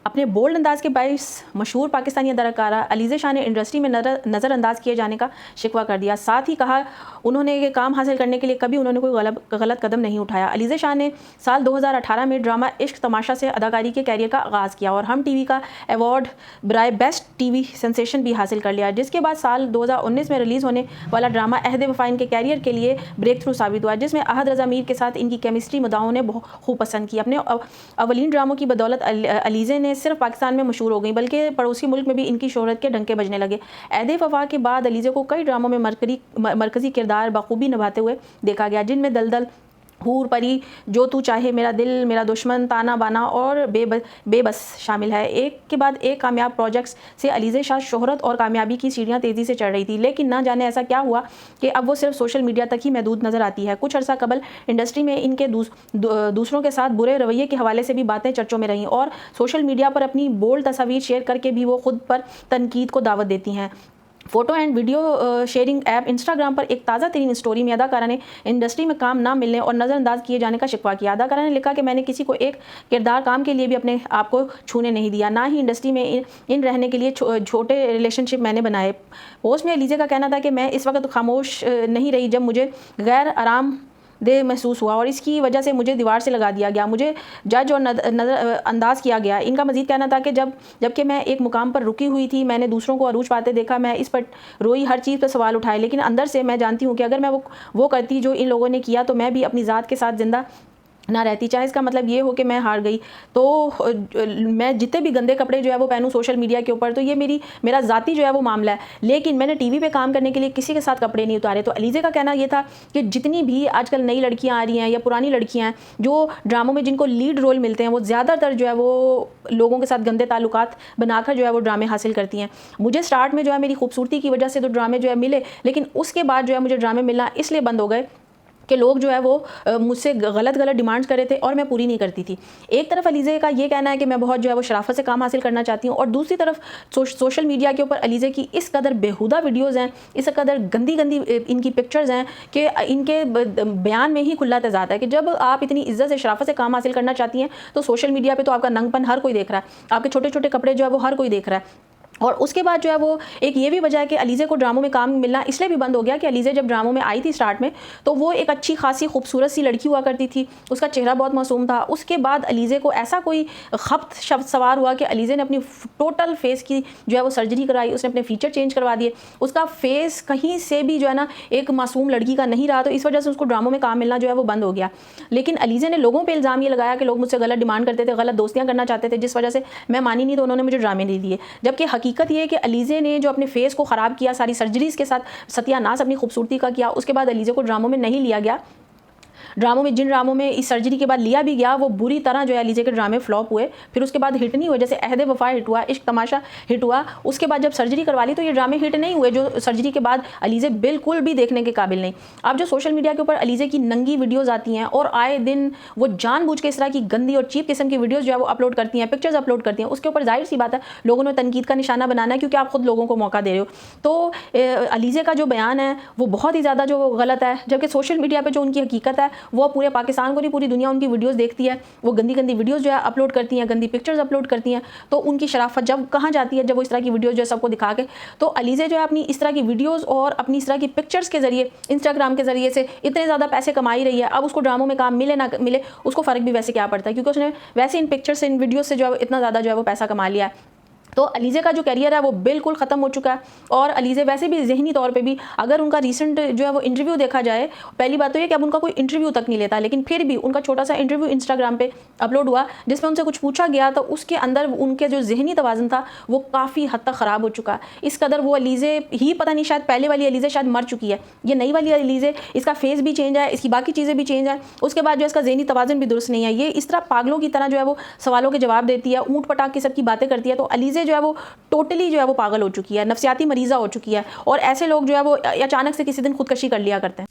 अपने बोल्ड अंदाज के बाइस मशहूर पाकिस्तानी अदाकारा अलीज़ा शाह ने इंडस्ट्री में नज़रअंदाज किए जाने का शिकवा कर दिया। साथ ही कहा उन्होंने ये काम हासिल करने के लिए कभी उन्होंने कोई गलत कदम नहीं उठाया। अलीज़ा शाह ने साल 2018 में ड्रामा इश्क तमाशा से अदाकारी के कैरियर का आगाज़ किया और हम टीवी का अवार्ड बराए बेस्ट टीवी सेंसेशन भी हासिल कर लिया, जिसके बाद साल 2019 में रिलीज़ होने वाला ड्रामा अहद वफा इनके कैरियर के लिए ब्रेक थ्रू साबित हुआ, जिसमें अहद रज़ा मीर के साथ इनकी केमिस्ट्री मुद्दाओं ने खूब पसंद की। अपने अवलीन ड्रामों की बदौलत अलीज़ा ने सिर्फ पाकिस्तान में मशहूर हो गई बल्कि पड़ोसी मुल्क में भी इनकी शोहरत के डंके बजने लगे। अहद वफा के बाद अलीज़ा को कई ड्रामों में मरकज़ी किरदार बखूबी निभाते हुए देखा गया, जिनमें दलदल, हूर परी, जो तू चाहे, मेरा दिल, मेरा दुश्मन, ताना बाना और बेबस शामिल है। एक के बाद एक कामयाब प्रोजेक्ट्स से अलीज़ा शाह शोहरत और कामयाबी की सीढ़ियाँ तेज़ी से चढ़ रही थी, लेकिन ना जाने ऐसा क्या हुआ कि अब वो सिर्फ सोशल मीडिया तक ही महदूद नज़र आती है। कुछ अर्सा कबल इंडस्ट्री में इनके दूसरों के साथ बुरे रवैये के हवाले से भी बातें चर्चों में रहीं और सोशल मीडिया पर अपनी बोल्ड तस्वीर शेयर करके भी वो खुद पर तनकीद को दावत देती हैं। Photo and video sharing app Instagram पर एक ताज़ा तरीन स्टोरी में अदाकारा ने इंडस्ट्री में काम ना मिलने और नज़रअंदाज किए जाने का शिकवा किया। अदाकारा ने लिखा कि मैंने किसी को एक किरदार काम के लिए भी अपने आप को छूने नहीं दिया, ना ही इंडस्ट्री में इन रहने के लिए छोटे रिलेशनशिप मैंने बनाए। पोस्ट में अलीज़ा का कहना था कि मैं इस वक्त खामोश नहीं रही जब मुझे गैर आराम देह महसूस हुआ और इसकी वजह से मुझे दीवार से लगा दिया गया, मुझे जज और नज़रअंदाज किया गया। इनका मज़ीद कहना था कि जबकि मैं एक मुकाम पर रुकी हुई थी, मैंने दूसरों को अरूज पाते देखा, मैं इस पर रोई, हर चीज़ पर सवाल उठाए, लेकिन अंदर से मैं जानती हूँ कि अगर मैं वो करती जो इन लोगों ने किया तो मैं भी अपनी ज़ात के साथ ज़िंदा ना रहती। चाहे इसका मतलब ये हो कि मैं हार गई तो मैं जितने भी गंदे कपड़े जो है वो पहनूं सोशल मीडिया के ऊपर, तो ये मेरा ज़ाती जो है वो मामला है, लेकिन मैंने टीवी पे काम करने के लिए किसी के साथ कपड़े नहीं उतारे। तो अलीज़ा का कहना ये था कि जितनी भी आजकल नई लड़कियां आ रही हैं या पुरानी लड़कियां हैं जो ड्रामों में जिनको लीड रोल मिलते हैं, वो ज़्यादातर जो है वो लोगों के साथ गंदे ताल्लुकात बनाकर जो है वो ड्रामे हासिल करती हैं। मुझे स्टार्ट में जो है मेरी खूबसूरती की वजह से तो ड्रामे जो है मिले, लेकिन उसके बाद जो है मुझे ड्रामे मिलना इसलिए बंद हो गए कि लोग जो है वो मुझसे गलत डिमांड्स कर रहे थे और मैं पूरी नहीं करती थी। एक तरफ अलीज़ा का ये कहना है कि मैं बहुत जो है वो शराफत से काम हासिल करना चाहती हूँ, और दूसरी तरफ सोशल मीडिया के ऊपर अलीज़ा की इस कदर बेहुदा वीडियोज़ हैं, इस कदर गंदी इनकी पिक्चर्स हैं कि इनके बयान में ही खुला तज़ाद है कि जब आप इतनी इज्जत से शराफत से काम हासिल करना चाहती हैं तो सोशल मीडिया पर तो आपका नंगपन हर कोई देख रहा है, आपके छोटे छोटे कपड़े जो है वो हर कोई देख रहा है। और उसके बाद जो है वो एक ये भी वजह है कि अलीज़ा को ड्रामों में काम मिलना इसलिए भी बंद हो गया कि अलीज़ा जब ड्रामों में आई थी स्टार्ट में तो वो एक अच्छी खासी खूबसूरत सी लड़की हुआ करती थी, उसका चेहरा बहुत मासूम था। उसके बाद अलीज़ा को ऐसा कोई खप्त शब्द सवार हुआ कि अलीज़ा ने अपनी टोटल फेस की जो है वो सर्जरी कराई, उसने अपने फीचर चेंज करवा दिए, उसका फेस कहीं से भी जो है ना एक मासूम लड़की का नहीं रहा, तो इस वजह से उसको ड्रामों में काम मिलना जो है वो बंद हो गया। लेकिन अलीज़ा ने लोगों पर इल्ज़ाम ये लगाया कि लोग मुझसे गलत डिमांड करते थे, गलत दोस्तियाँ करना चाहते थे, जिस वजह से मैं मानी नहीं तो उन्होंने मुझे ड्रामे नहीं दिए। जबकि हकीकत ये है कि अलीज़ा ने जो अपने फेस को ख़राब किया, सारी सर्जरीज़ के साथ सत्यानाश अपनी खूबसूरती का किया, उसके बाद अलीज़ा को ड्रामों में नहीं लिया गया। जिन ड्रामों में इस सर्जरी के बाद लिया भी गया वो बुरी तरह जो है अलीज़ा के ड्रामे फ्लॉप हुए, फिर उसके बाद हिट नहीं हुए। जैसे अहद वफा हिट हुआ, इश्क तमाशा हिट हुआ, उसके बाद जब सर्जरी करवा ली तो ये ड्रामे हिट नहीं हुए, जो सर्जरी के बाद अलीज़ा बिल्कुल भी देखने के काबिल नहीं। अब जो सोशल मीडिया के ऊपर अलीज़ा की नंगी वीडियोज़ आती हैं और आए दिन वो जानबूझ के इस तरह की गंदी और चीप किस्म की वीडियोज़ जो है वो अपलोड करती हैं, पिक्चर्स अपलोड करती हैं, उसके ऊपर जाहिर सी बात है लोगों ने तनकीद का निशाना बनाना है, क्योंकि आप खुद लोगों को मौका दे रहे हो। तो अलीज़ा का जो बयान है वो बहुत ही ज़्यादा जो गलत है, जबकि सोशल मीडिया पर जो उनकी हकीकत है वो पूरे पाकिस्तान को नहीं पूरी दुनिया उनकी वीडियोस देखती है। वो गंदी वीडियोस जो है अपलोड करती हैं, गंदी पिक्चर्स अपलोड करती हैं, तो उनकी शराफत जब कहाँ जाती है जब वो इस तरह की वीडियोस जो है सबको दिखा के। तो अलीज़ा जो है अपनी इस तरह की वीडियोस और अपनी इस तरह की पिक्चर्स के जरिए इंस्टाग्राम के जरिए से इतने ज़्यादा पैसे कमाई रही है। अब उसको ड्रामों में काम मिले ना मिले उसको फ़र्क भी वैसे क्या पड़ता है, क्योंकि उसने वैसे इन पिक्चर्स से इन वीडियोज़ से जो है इतना ज़्यादा जो है वो पैसा कमा लिया है। तो अलीज़ा का जो करियर है वो बिल्कुल ख़त्म हो चुका है। और अलीज़ा वैसे भी ज़हनी तौर पे भी अगर उनका रीसेंट जो है वो इंटरव्यू देखा जाए, पहली बात तो ये कि अब उनका कोई इंटरव्यू तक नहीं लेता, लेकिन फिर भी उनका छोटा सा इंटरव्यू इंस्टाग्राम पे अपलोड हुआ जिसमें उनसे कुछ पूछा गया, तो उसके अंदर उनके जो ज़हनी तवाज़ुन था वो काफ़ी हद तक ख़राब हो चुका है। इस कदर वो अलीज़ा ही पता नहीं, शायद पहले वाली अलीज़ा शायद मर चुकी है, ये नई वाली अलीज़ा इसका फेस भी चेंज है, इसकी बाकी चीज़ें भी चेंज है, उसके बाद जो इसका ज़हनी तवाज़ुन भी दुरुस्त नहीं है। ये इस तरह पागलों की तरह जो है वो सवालों के जवाब देती है, ऊँट पटाख की सबकी बातें करती है। तो अलीज़ा जो है वो टोटली जो है वो पागल हो चुकी है, नफसियाती मरीज़ा हो चुकी है, और ऐसे लोग जो है वो अचानक से किसी दिन खुदकशी कर लिया करते हैं।